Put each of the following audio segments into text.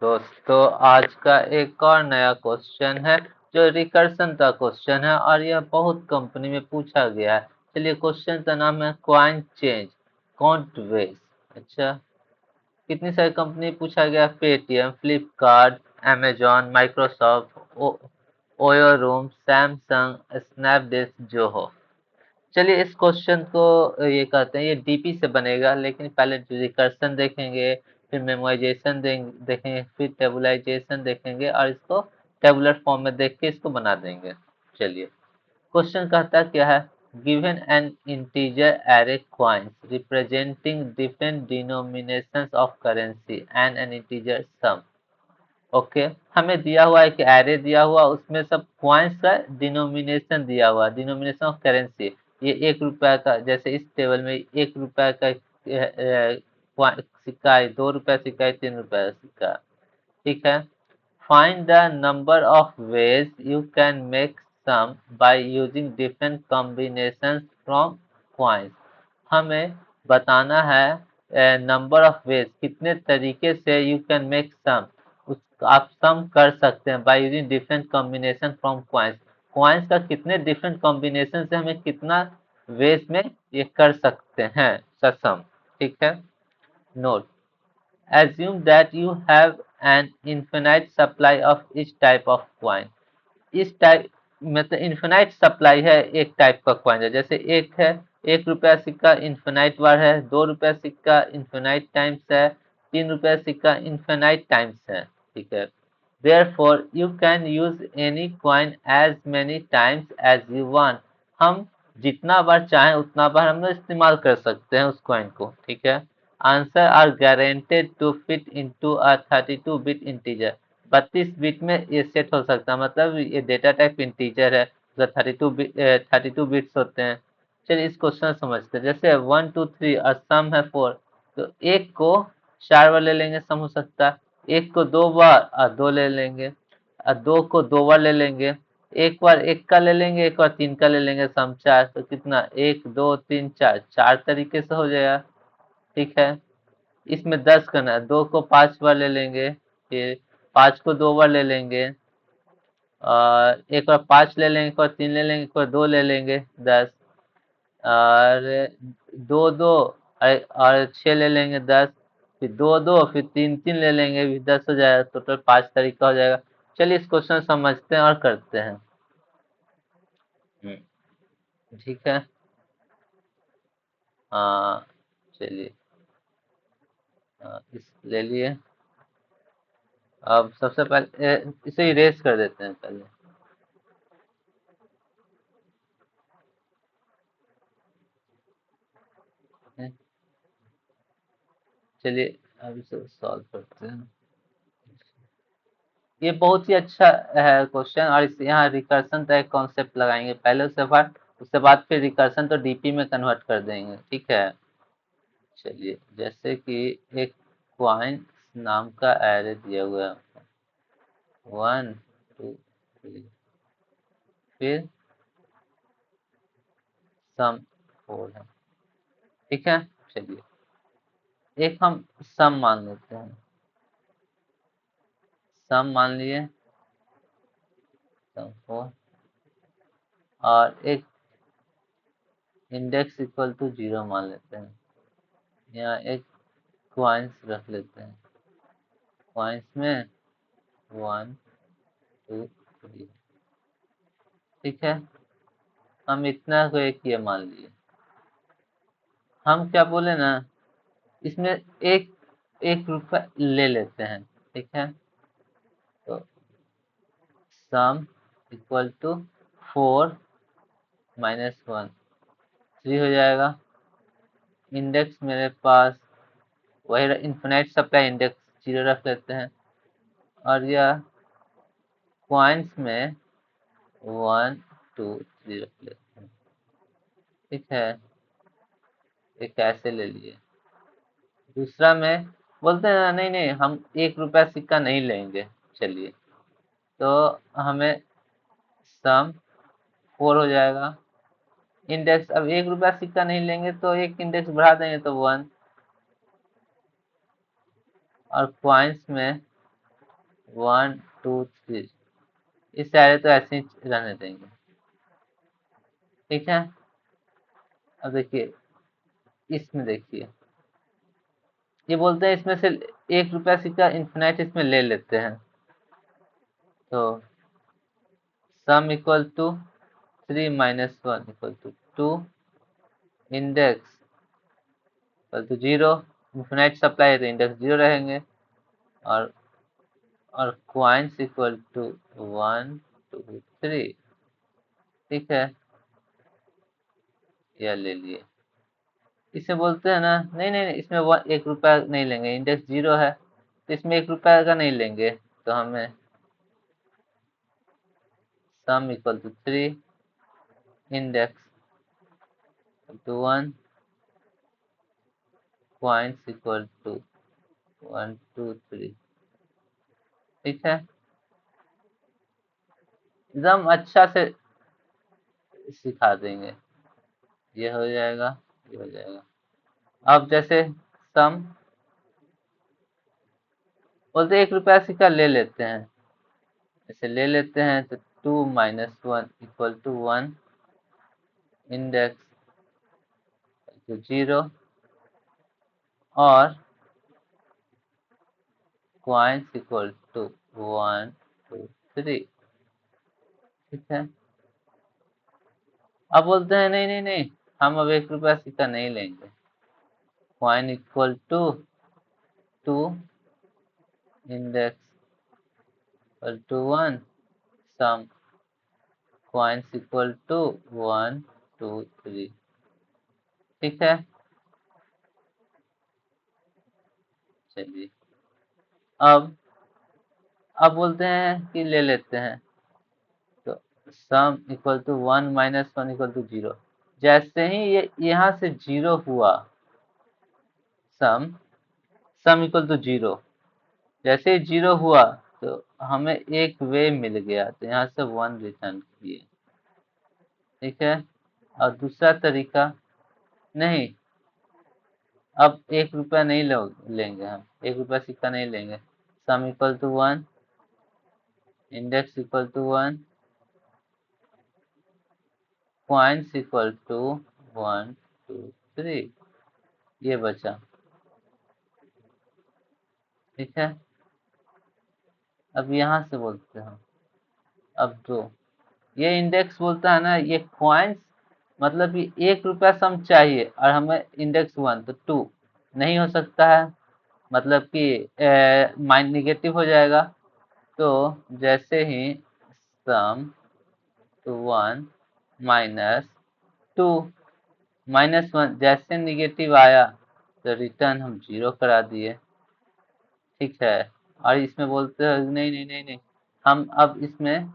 दोस्तों, आज का एक और नया क्वेश्चन है जो रिकर्सन का क्वेश्चन है और यह बहुत कंपनी में पूछा गया है। चलिए, क्वेश्चन का नाम है कॉइन चेंज काउंट वेज। अच्छा, कितनी सारी कंपनी पूछा गया? Paytm, Flipkart, Amazon, Microsoft, OYO room, Samsung, Snapdeal, Zoho. चलिए, इस क्वेश्चन को ये कहते हैं, ये डीपी से बनेगा, लेकिन पहले रिकर्सन देखेंगे, फिर मेमोराइजेशन देखेंगे, फिर टेबुलाइजेशन देखेंगे और इसको टेबुलर फॉर्म में देख के इसको बना देंगे। चलिए, क्वेश्चन कहता क्या है? Given an integer array coins representing different denominations of currency and an integer sum. Okay, हमें दिया हुआ एक एरे दिया हुआ, उसमें सब कॉइन्स का डिनोमिनेशन दिया हुआ, डिनोमिनेशन ऑफ करेंसी। ये 1 रुपया का, जैसे इस टेबल में 1 रुपया का सिक्का है, 2 रुपया सिक्का है, 3 रुपया का सिक्का। ठीक है। Find the number of ways you can make sum by using different combinations from coins. हमें बताना है नंबर ऑफ वेज, कितने तरीके से यू कैन मेक सम, उस आप सम कर सकते हैं bye using different combination from coins. Coins का कितने डिफरेंट कॉम्बिनेशन से हमें कितना वेज में ये कर सकते हैं सम। ठीक है। Note, assume that you have an infinite supply of each type of coin। इस टाइप मतलब इन्फिनाइट सप्लाई है एक टाइप का कॉइन है। जैसे एक है 1 रुपया सिक्का, इन्फिनाइट बार है। 2 रुपया सिक्का इन्फिनाइट टाइम्स है। 3 रुपया सिक्का इन्फिनाइट टाइम्स है। ठीक है। Therefore, you can use any coin as many times as you want। हम जितना बार चाहें उतना बार हम लोग इस्तेमाल कर सकते हैं उस कॉइन को। ठीक है। Answer are guaranteed to fit into a 32 bit integer. 32 bit में ये सेट हो सकता है, मतलब ये डेटा टाइप इंटीजर है, तो 32 बिट्स होते हैं। चलिए, इस क्वेश्चन समझते हैं। जैसे 1 2 3 और सम है 4, तो एक को 4 बार ले लेंगे, सम हो सकता है। एक को 2 बार और 2 ले लेंगे, और 2 को 2 बार ले लेंगे। एक बार एक का ले लेंगे, एक बार 3 का ले लेंगे, सम 4। तो कितना? 1 2 3 4, 4 तरीके से हो जाएगा। ठीक है। इसमें 10 करना है, 2 को 5 बार ले लेंगे, फिर 5 को 2 बार ले लेंगे, और एक बार 5 ले लेंगे, एक बार 3 ले लेंगे, एक बार 2 ले लेंगे, 10। और 2 2 और 6 ले लेंगे, 10। फिर 2 2, फिर 3 3 ले लेंगे, फिर 10 हो जाएगा। टोटल 5 तरीका हो जाएगा। चलिए, इस क्वेश्चन समझते हैं और करते हैं। ठीक है। हाँ, चलिए, इस ले लिए। अब सबसे पहले इसे इरेज कर देते हैं पहले। चलिए, अब इसे सॉल्व करते हैं। ये बहुत ही अच्छा है क्वेश्चन, और इस यहाँ रिकर्सन का एक कॉन्सेप्ट लगाएंगे पहले, उसके बाद फिर रिकर्सन तो डीपी में कन्वर्ट कर देंगे। ठीक है। चलिए, जैसे कि एक क्वाइन नाम का एरे दिया हुआ है, 1 2 3, फिर सम 4 है। ठीक है। चलिए, एक हम सम मान लेते हैं। सम मान लिए, सम 4, और एक इंडेक्स इक्वल टू 0 मान लेते हैं। यहाँ एक क्वाइंस रख लेते हैं। क्वाइंस में 1 2 3। ठीक है। हम इतना को एक ये मान लिए। हम क्या बोले ना, इसमें एक 1 रुपया ले लेते हैं। ठीक है। तो सम इक्वल टू 4 - 1 3 हो जाएगा। इंडेक्स मेरे पास वही इन्फिनाइट सप्लाई इंडेक्स 0 रख लेते हैं, और यह क्वाइंस में 1 2 3 रख लेते हैं। ठीक है। एक ऐसे ले लिए। दूसरा में बोलते हैं नहीं नहीं, हम 1 रुपया सिक्का नहीं लेंगे। चलिए, तो हमें सम 4 हो जाएगा। इंडेक्स, अब 1 रुपया सिक्का नहीं लेंगे तो एक इंडेक्स बढ़ा देंगे तो 1, और क्वाइंस में 1 2 3। इस सारे तो ऐसे ही रहने देंगे। ठीक है, अब देखिए इसमें देखिए, ये बोलते हैं इसमें से 1 रुपया सिक्का इन्फिनाइट इसमें ले लेते हैं। तो sum equal to 3 minus 1 equal to 2, index equal to 0। Infinite supply है तो इंडेक्स 0 रहेंगे। और क्वाइंस इक्वल टू 1 2 3। ठीक है, यह ले लिए। इसे बोलते हैं ना, नहीं नहीं नहीं, इसमें 1 रुपया नहीं लेंगे, इंडेक्स 0 है तो इसमें 1 रुपया का नहीं लेंगे। तो हमें sum equal to 3, index to 1, coins equal to 1 2 3। ठीक है, एकदम अच्छा से सिखा देंगे। ये हो जाएगा, ये हो जाएगा। अब जैसे सम बोलते 1 रुपया सिक्का ले लेते हैं, ऐसे ले लेते हैं तो 2 माइनस 1 इक्वल टू 1, इंडेक्स तो 0, और क्वाइंस इक्वल टू 1 2 3। ठीक है, अब बोलते हैं नहीं नहीं नहीं, हम अब 1 रुपया सिक्का नहीं लेंगे। Coin equal to 2, index equal to 1, sum coins equal to 1 2 3। ठीक है, चलिए अब बोलते हैं कि ले लेते हैं। तो sum equal to 1 minus 1 equal to 0। जैसे ही ये यहाँ से 0 हुआ, सम सम इक्वल टू 0, जैसे ही 0 हुआ तो हमें एक वे मिल गया, तो यहाँ से 1 रिटर्न किए। ठीक है, और दूसरा तरीका, नहीं, अब 1 रुपया नहीं लेंगे, हम 1 रुपया सिक्का नहीं लेंगे। Sum equal to 1, index equal to 1, coins equal to 1 2 3। ये बचा। ठीक है, अब यहाँ से बोलते हैं, अब दो, ये इंडेक्स बोलता है ना, ये क्वाइंस मतलब कि 1 रुपया सम चाहिए और हमें इंडेक्स 1 तो 2 नहीं हो सकता है, मतलब कि माइंड निगेटिव हो जाएगा। तो जैसे ही सम तो 1 माइनस 2 माइनस 1, जैसे निगेटिव आया तो रिटर्न हम 0 करा दिए। ठीक है, और इसमें बोलते हैं नहीं नहीं नहीं नहीं, हम अब इसमें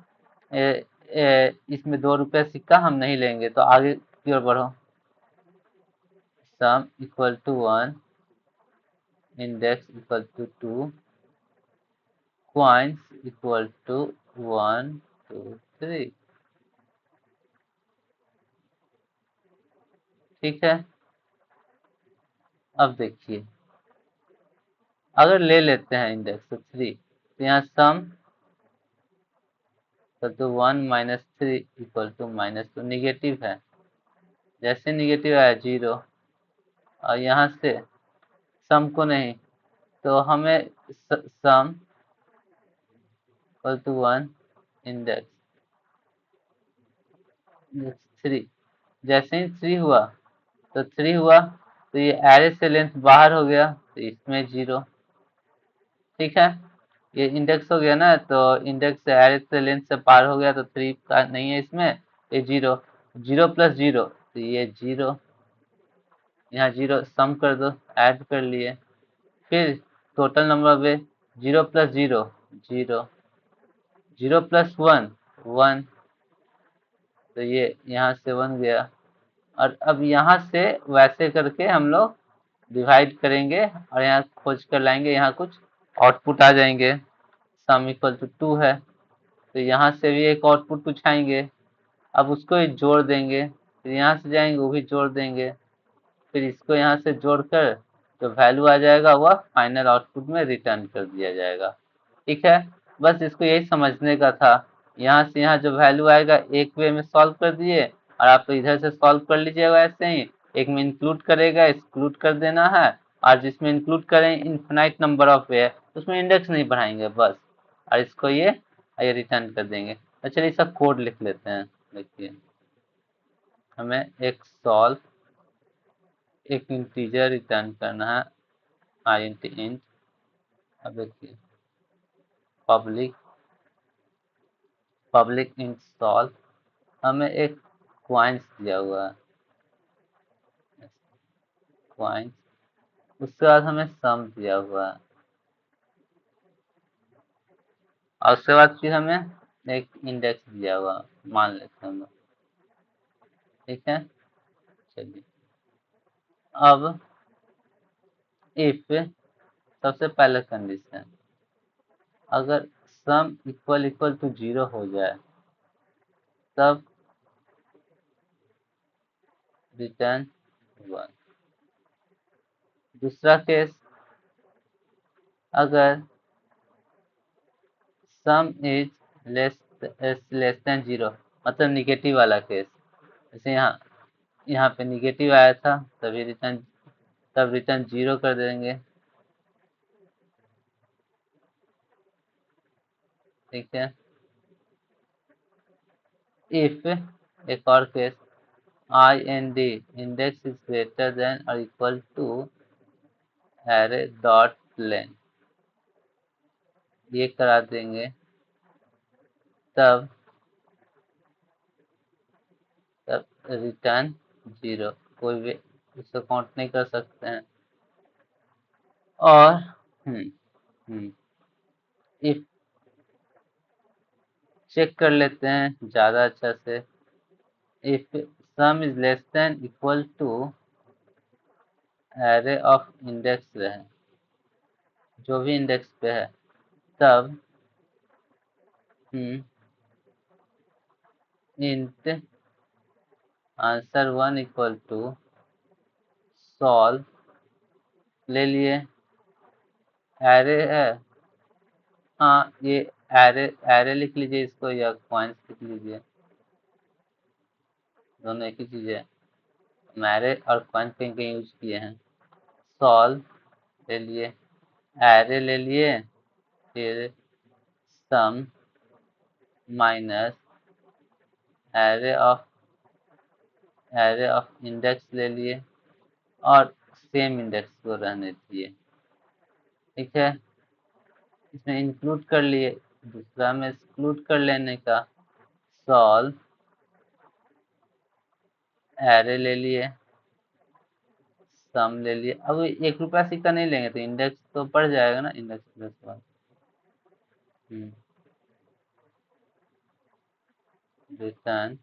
इसमें 2 रुपया सिक्का हम नहीं लेंगे, तो आगे की ओर बढ़ो। Sum equal to 1, index equal to 2, coins equal to 1 2 3। ठीक है, अब देखिए, अगर ले लेते हैं इंडेक्स तो 3, तो यहाँ सम तो 1 माइनस 3 इक्वल टू -2, निगेटिव है, जैसे निगेटिव आया 0, और यहाँ से सम को नहीं, तो हमें सम इक्वल टू 1, इंडेक्स 3, जैसे ही 3 हुआ तो 3 हुआ तो ये एरे से लेंथ बाहर हो गया तो इसमें 0। ठीक है, ये इंडेक्स हो गया ना, तो इंडेक्स से एरे से लेंथ से पार हो गया तो 3 का नहीं है इसमें, ये 0, 0 प्लस 0 तो ये 0, यहाँ 0 सम कर दो, ऐड कर लिए। फिर टोटल नंबर वे 0 प्लस 0 0, 0 प्लस 1 1, तो ये यहाँ से 1 गया। और अब यहाँ से वैसे करके हम लोग डिवाइड करेंगे और यहाँ खोज कर लाएंगे, यहाँ कुछ आउटपुट आ जाएंगे। सम इक्वल टू 2 है तो यहाँ से भी एक आउटपुट कुछ आएंगे, अब उसको ही जोड़ देंगे, फिर यहाँ से जाएंगे वो भी जोड़ देंगे, फिर इसको यहाँ से जोड़कर जो वैल्यू आ जाएगा वह फाइनल आउटपुट में रिटर्न कर दिया जाएगा। ठीक है, बस इसको यही समझने का था। यहाँ से यहाँ जो वैल्यू आएगा एक वे में सॉल्व कर दिए, और आप इधर से सॉल्व कर लीजिएगा ऐसे ही। एक में इंक्लूड करेगा, एक्सक्लूड कर देना है, और जिसमें इंक्लूड करें इन्फिनाइट नंबर ऑफ वे है उसमें इंडेक्स नहीं बढ़ाएंगे बस। और इसको ये रिटर्न कर देंगे। तो चलिए इसका कोड लिख लेते हैं। देखिए, हमें एक इंटीजर रिटर्न करना है, int। अब देखिए, पब्लिक पब्लिक इंट सॉल्व, हमें एक क्वाइंस दिया हुआ है, क्वाइंस। उसके बाद हमें सम दिया हुआ है, और उसके बाद फिर हमें एक इंडेक्स दिया हुआ मान लेते हैं हम लोग। ठीक है, चलिए। अब इफ सबसे पहले कंडीशन, अगर सम इक्वल इक्वल टू 0 हो जाए तब रिटर्न 1। दूसरा केस, अगर सम इज लेस देन 0, मतलब निगेटिव वाला केस। जैसे यहाँ पे निगेटिव आया था, तब रिटर्न 0 कर देंगे। ठीक है। इफ एक और case, IND index is greater than और equal to array dot len, ये करा देंगे, तब तब रिटर्न 0। कोई भी इसको काउंट नहीं कर सकते हैं। और इफ चेक कर लेते हैं ज़्यादा अच्छा से। If sum is less than equal to array of index रहे, जो भी इंडेक्स पे है, तब int answer 1 equal to solve ले लिए। एरे है, हाँ ये एरे एरे लिख लीजिए इसको, या पॉइंट्स लिख लीजिए, दोनों एक ही चीज है। हम एरे और पॉइंट कहीं कहीं यूज किए हैं। सॉल्व ले लिए, एरे ले लिए, फिर सम माइनस एरे ऑफ इंडेक्स ले लिए, और सेम इंडेक्स को रहने दिए। ठीक है, इसमें इंक्लूड कर लिए, दूसरा में एक्सक्लूड कर लेने का। सॉल्व एरे ले लिए, सम ले लिए। अब 1 रुपया सिक्का नहीं लेंगे तो इंडेक्स तो बढ़ जाएगा ना, index plus 1। Return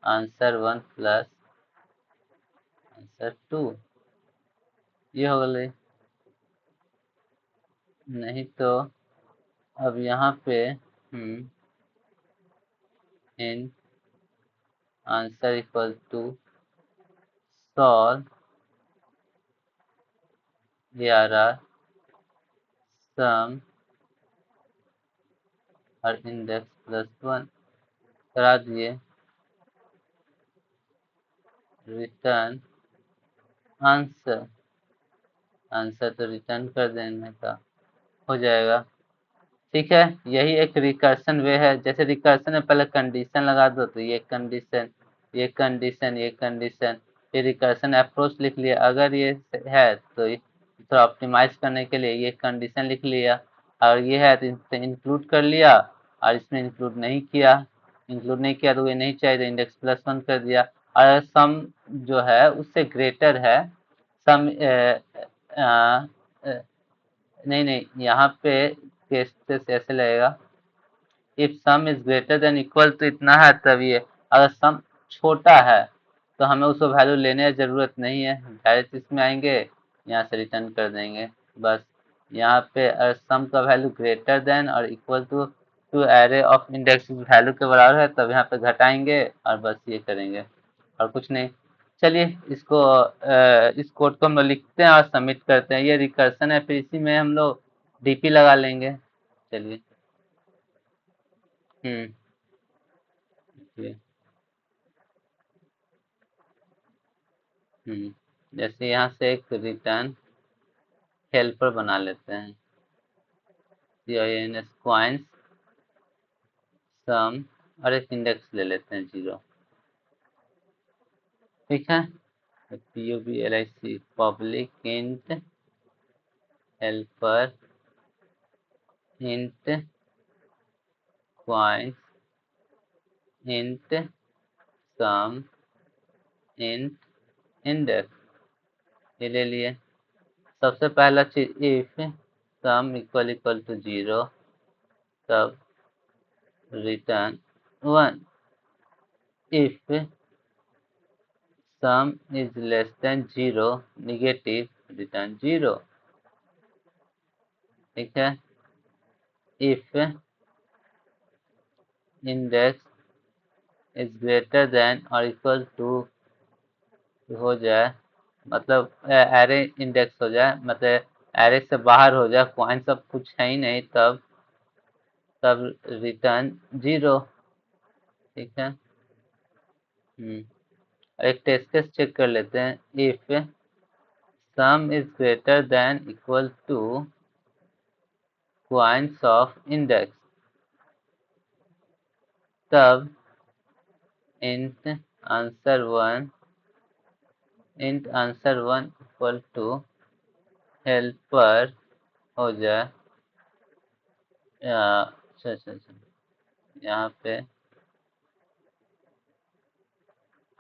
answer 1 plus answer 2, ये हो गए। नहीं तो अब यहाँ पे in answer equal to solve ARR sum और इंडेक्स प्लस 1 करा दिए। रिटर्न आंसर, आंसर तो रिटर्न कर देने का हो जाएगा। ठीक है, यही एक रिकर्सन वे है। जैसे रिकर्सन में पहले कंडीशन लगा दो, तो ये कंडीशन, ये कंडीशन, ये कंडीशन, ये रिकर्सन अप्रोच लिख लिया। अगर ये है तो थोड़ा ऑप्टिमाइज करने के लिए ये कंडीशन लिख लिया, और ये है तो इसे इंक्लूड कर लिया, और इसमें इंक्लूड नहीं किया तो ये नहीं चाहिए तो इंडेक्स प्लस 1 कर दिया। और सम जो है उससे ग्रेटर है, सम नहीं नहीं, यहाँ पे केस ऐसे लगेगा, if sum is greater than equal तो इतना है तभी है। अगर सम छोटा है तो हमें उसको वैल्यू लेने की जरूरत नहीं है, डायरेक्ट इसमें आएंगे, यहाँ से रिटर्न कर देंगे बस। यहाँ पे अगर सम का वैल्यू ग्रेटर देन और equal to to array of index value के बराबर है, तब यहाँ पे घटाएंगे और बस ये करेंगे, और कुछ नहीं। चलिए इस कोड को हम लोग लिखते हैं और सबमिट करते हैं। ये रिकर्सन है, फिर इसी में हम लोग डीपी लगा लेंगे। चलिए। हम्म। जी। जैसे यहाँ से एक रिटर्न हेल्पर बना लेते हैं, CINS क्वाइंस सम, और एक इंडेक्स ले लेते हैं 0। ठीक है। PUBLIC public int helper int coins int sum int index, ये ले लिए। सबसे पहला चीज इफ सम इक्वल टू 0, तब return 1। If sum is less then 0, negative, return 0। ठीक है। If index is greater than और इक्वल टू हो जाए, मतलब एरे इंडेक्स हो जाए, मतलब एरे से बाहर हो जाए, क्वाइन सब कुछ है ही नहीं, तब रिटर्न 0। ठीक है। एक टेस्ट केस चेक कर लेते हैं। If sum is greater than equal to coins of index, तब int answer 1 equal to helper हो जाए। अच्छा अच्छा अच्छा, यहाँ पे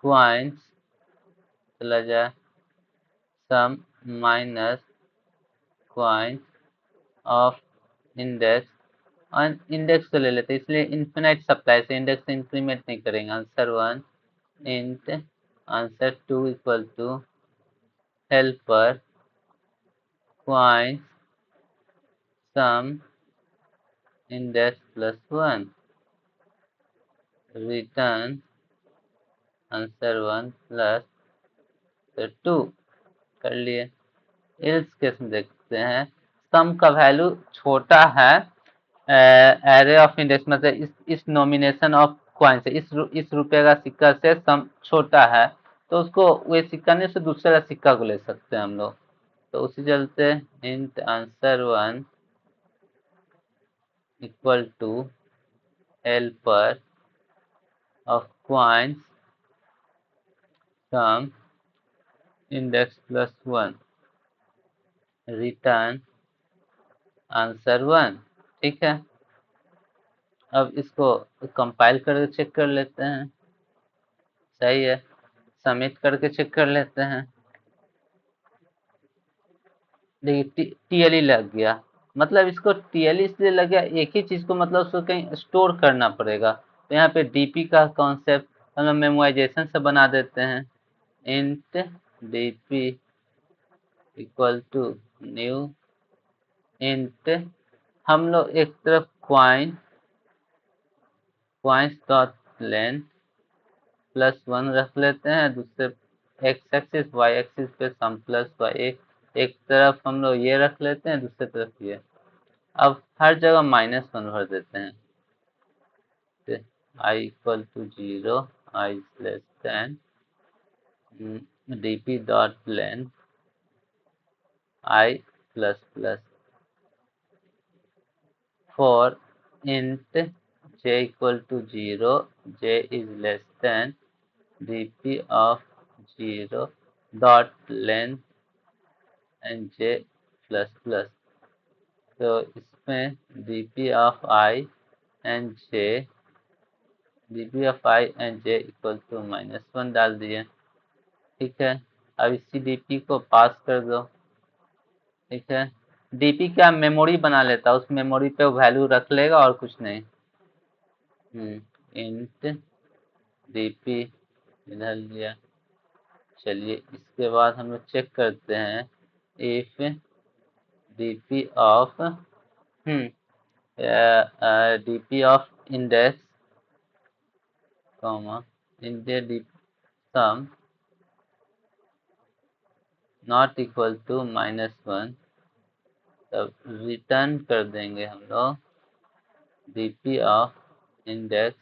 क्वाइंस चला जाए, sum minus coins of index, और इंडेक्स तो ले लेते हैं, इसलिए इन्फिनाइट सप्लाई से इंडेक्स इंक्रीमेंट नहीं करेंगे। Answer 1 int answer 2 equal to helper coins sum index plus 1, return answer 1 plus 2। कर लिए। एल्स केस में देखते हैं। सम का वैल्यू छोटा है एरे ऑफ इंडेक्स, मतलब इस नॉमिनेशन ऑफ क्वाइन से, इस रुपए का सिक्का से सम छोटा है, तो उसको वे सिक्का नहीं, उससे दूसरे का सिक्का को ले सकते हैं हम लोग। तो उसी चलते int answer 1 equal to helper of coins sum index plus 1, return answer 1। ठीक है। अब इसको कंपाइल करके चेक कर लेते हैं। सही है। सबमिट करके चेक कर लेते हैं। देखिए TLE लग गया, मतलब इसको TLE इसलिए लग गया, एक ही चीज को मतलब उसको कहीं स्टोर करना पड़ेगा। तो यहाँ पे DP का कॉन्सेप्ट हम लोग मेमोराइजेशन से बना देते हैं। Int DP equal to new int, हम लोग एक तरफ क्वाइंस डॉट लेंथ प्लस 1 रख लेते हैं, दूसरे एक्स एक्सिस वाई एक्सिस पे सम प्लस वाई, एक तरफ हम लोग ये रख लेते हैं, दूसरी तरफ ये। अब हर जगह -1 भर देते हैं। I equal to 0, I is less than DP dot length I plus plus 4 int J equal to 0, J is less than DP of 0 dot length and J plus plus. तो इसमें DP of I and J, DP of I and J equal to -1 डाल दिए। ठीक है। अब इसी DP को पास कर दो। ठीक है। DP क्या मेमोरी बना लेता है, उस मेमोरी पे वो वैल्यू रख लेगा और कुछ नहीं। इंट DP इधर लिया। चलिए इसके बाद हम लोग चेक करते हैं। If DP of DP of index comma index sum not equal to -1, तब रिटर्न कर देंगे हम लोग डीपी ऑफ इंडेक्स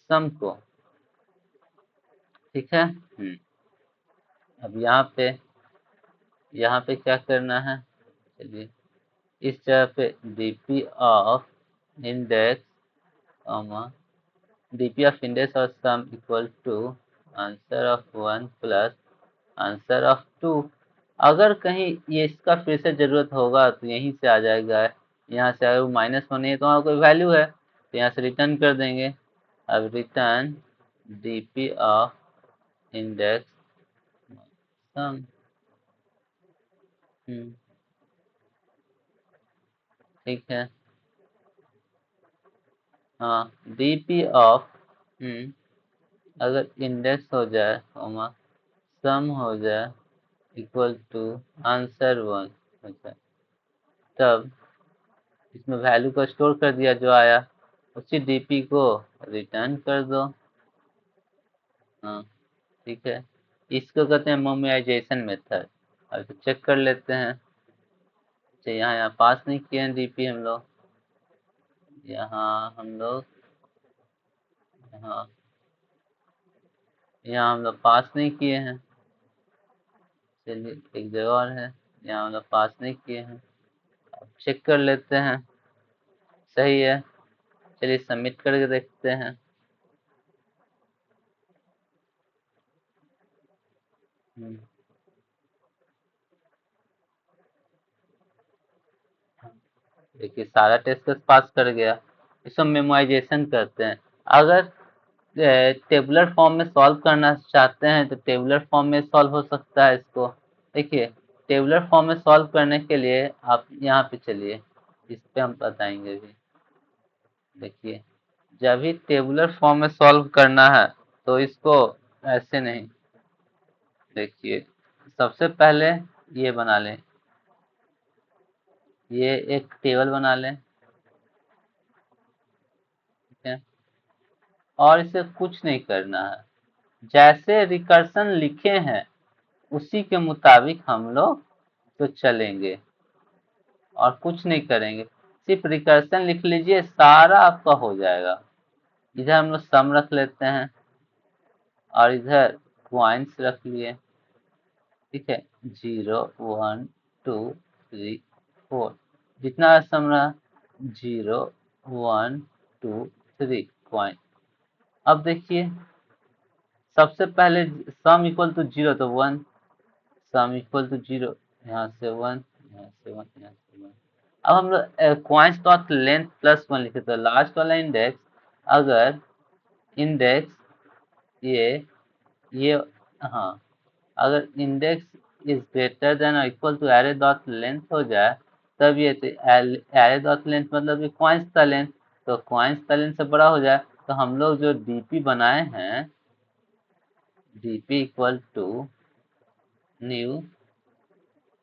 सम को। ठीक है। अब यहाँ पे क्या करना है, चलिए इस जगह पे DP of index comma DP of index और sum equal to answer of 1 plus answer of 2। अगर कहीं ये इसका फिर से जरूरत होगा तो यहीं से आ जाएगा, यहाँ से अगर माइनस होनी है तो वहाँ कोई वैल्यू है तो यहाँ से रिटर्न कर देंगे। अब रिटर्न डीपी ऑफ इंडेक्स सम। ठीक है। हाँ, डीपी ऑफ अगर इंडेक्स हो जाए कॉमा सम हो जाए इक्वल टू आंसर 1 हो जाए, तब इसमें वैल्यू को स्टोर कर दिया जो आया, उसी डीपी को रिटर्न कर दो। हाँ, ठीक है। इसको कहते हैं मोमेराइजेशन मेथड। अब तो चेक कर लेते हैं। अच्छा, यहाँ पास नहीं किए हैं डीपी हम लोग, यहाँ हम लोग यहाँ यहाँ हम लोग पास नहीं किए हैं। चलिए एक जगह और है, यहाँ हम लोग पास नहीं किए हैं। अब चेक कर लेते हैं, सही है। चलिए सबमिट करके देखते हैं। देखिए सारा टेस्ट केस पास कर गया। इसको मेमोराइजेशन करते हैं। अगर टेबुलर फॉर्म में सॉल्व करना चाहते हैं तो टेबुलर फॉर्म में सॉल्व हो सकता है इसको। देखिए टेबुलर फॉर्म में सॉल्व करने के लिए आप यहाँ पे चलिए, इस पे हम बताएंगे भी। देखिए जब भी टेबुलर फॉर्म में सॉल्व करना है तो इसको ऐसे नहीं, देखिए सबसे पहले ये बना लें, ये एक टेबल बना लें। ठीक है, और इसे कुछ नहीं करना है, जैसे रिकर्सन लिखे हैं उसी के मुताबिक हम लोग तो चलेंगे और कुछ नहीं करेंगे। सिर्फ रिकर्सन लिख लीजिए, सारा आपका हो जाएगा। इधर हम लोग सम रख लेते हैं और इधर पॉइंट्स रख लिए। ठीक है, 0 1 2 3 4, जितना सम रहा 0 1 2 3 पॉइंट। अब देखिए सबसे पहले सम इक्वल टू 0 तो 1, सम इक्वल टू 0, यहाँ से 1, यहाँ से 1, यहाँ से 1। अब हम लोग क्वाइंस डॉट लेंथ प्लस 1 लिखे तो लास्ट वाला इंडेक्स, अगर इंडेक्स ये हाँ, अगर इंडेक्स इज ग्रेटर देन और equal to array dot length हो जाए तब ये तो एरे डॉट लेंथ मतलब ये क्वाइंस का लेंथ, तो क्वाइंस का लेंथ से बड़ा हो जाए तो हम लोग जो डीपी बनाए हैं DP equal to new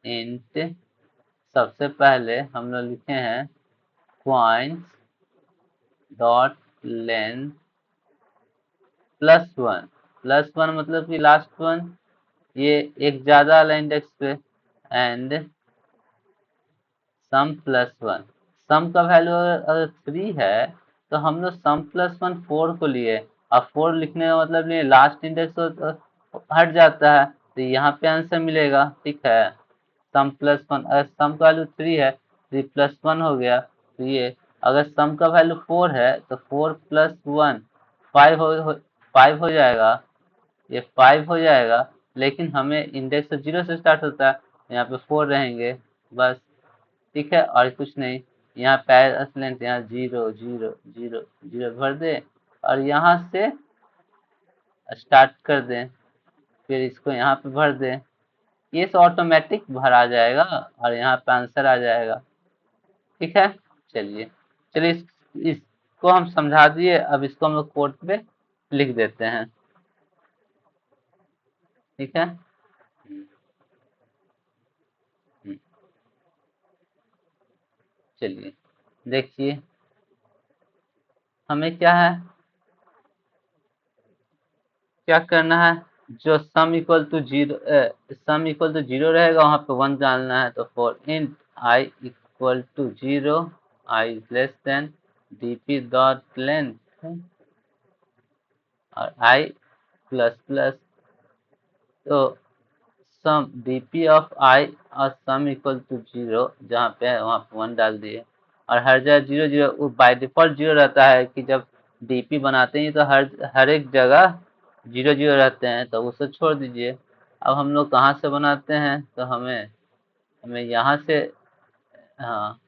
int, सबसे पहले हम लोग लिखे हैं क्वाइंस डॉट लेंथ +1, +1 मतलब कि लास्ट वन, ये एक ज्यादा वाला इंडेक्स पे, एंड सम +1। सम का वैल्यू अगर 3 है तो हम लोग सम +1 4 को लिए, अब 4 लिखने का मतलब नहीं लास्ट इंडेक्स तो हट जाता है तो यहाँ पे आंसर मिलेगा। ठीक है, सम +1, अगर सम का वैल्यू 3 है, 3 +1 हो गया तो ये, अगर सम का वैल्यू 4 है तो 4 + 1 5 5 हो जाएगा, ये 5 हो जाएगा। लेकिन हमें इंडेक्स तो 0 से स्टार्ट होता है, यहाँ पे 4 रहेंगे बस। ठीक है, और कुछ नहीं। यहाँ पैरेलल लेंथ यहाँ 0 0 0 0 भर दे और यहाँ से स्टार्ट कर दें, फिर इसको यहाँ पे भर दें, ये से ऑटोमेटिक भरा जाएगा और यहाँ पे आंसर आ जाएगा। ठीक है, चलिए चलिए इसको हम समझा दिए, अब इसको हम लोग कोड पे लिख देते हैं। ठीक है। हम्म, चलिए देखिए हमें क्या है, क्या करना है, जो सम इक्वल टू जीरो रहेगा वहां पे 1 डालना है। तो for int I equal to zero, I is less than dp dot length और आई प्लस प्लस। तो सम dp ऑफ आई और सम इक्वल टू जीरो जहाँ पे है वहाँ पे 1 डाल दिए। और हर जगह zero zero by default zero रहता है कि जब dp बनाते हैं तो हर एक जगह जीरो जीरो रहते हैं, तो उसे छोड़ दीजिए। अब हम लोग कहाँ से बनाते हैं, तो हमें हमें यहाँ से, हाँ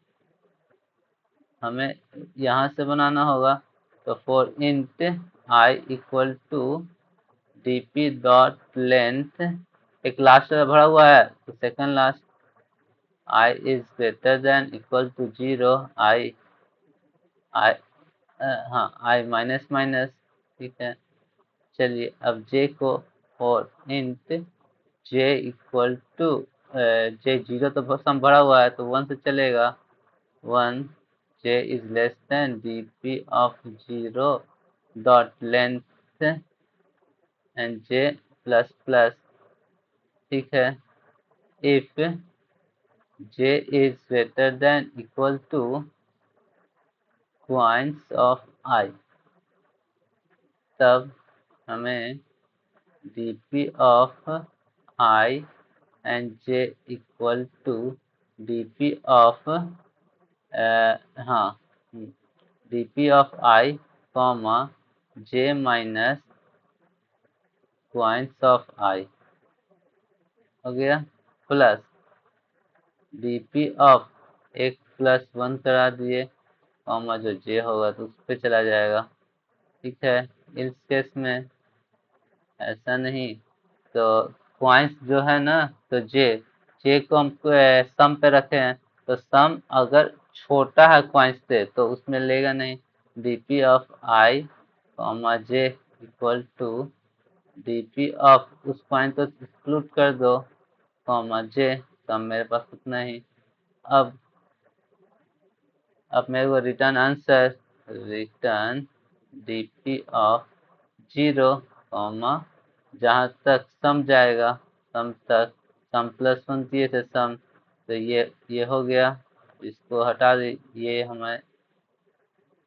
हमें यहाँ से बनाना होगा। तो for int I equal to dp dot length, एक लास्ट भरा हुआ है तो second last, i is greater than equal to zero, i हाँ i माइनस माइनस। ठीक है, चलिए अब j को और int j equal to j zero तो सम भरा हुआ है तो 1 से चलेगा, 1 j is less than dp of zero dot length and j plus plus. ठीक है, if j is greater than equal to coins of I, तब हमें dp of I and j equal to dp of हाँ dp of I comma j minus coins of I हो गया, plus dp of एक plus 1 करा दिए, comma जो j होगा तो उस पर चला जाएगा। ठीक है, इस केस में ऐसा नहीं, तो क्वाइंस जो है ना, तो जे को हम सम पे रखे हैं, तो सम अगर छोटा है क्वाइंस से तो उसमें लेगा नहीं। dp of i comma j equal to dp of उस क्वाइन को एक्सक्लूड कर दो, कॉमा जे, सम मेरे पास उतना ही। अब अब मेरे को return answer, return dp of zero comma जहाँ तक सम जाएगा, सम तक, सम प्लस 1 दिए थे सम, तो ये हो गया, इसको हटा दी, ये हमें,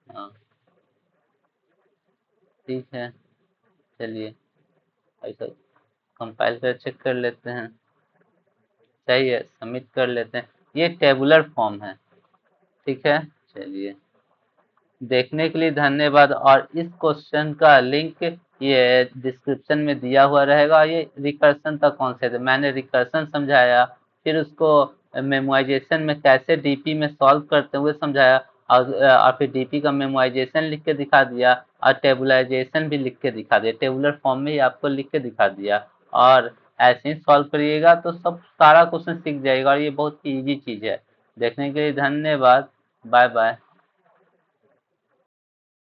हाँ ठीक है। चलिए ऐसा कंपाइल कर चेक कर लेते हैं, सही है, सबमिट कर लेते हैं। ये टेबुलर फॉर्म है। ठीक है, चलिए देखने के लिए धन्यवाद। और इस क्वेश्चन का लिंक ये डिस्क्रिप्शन में दिया हुआ रहेगा। ये रिकर्सन का कॉन्सेप्ट है, मैंने रिकर्सन समझाया, फिर उसको मेमोराइजेशन में कैसे डीपी में सॉल्व करते हैं वो समझाया, और फिर डीपी का मेमोराइजेशन लिख के दिखा दिया, और टेबुलाइजेशन भी लिख के दिखा दिया, टेबुलर फॉर्म में ही आपको लिख के दिखा दिया। और ऐसे ही सॉल्व करिएगा तो सब सारा क्वेश्चन सीख जाएगा, और ये बहुत ही ईजी चीज़ है। देखने के लिए धन्यवाद, बाय बाय।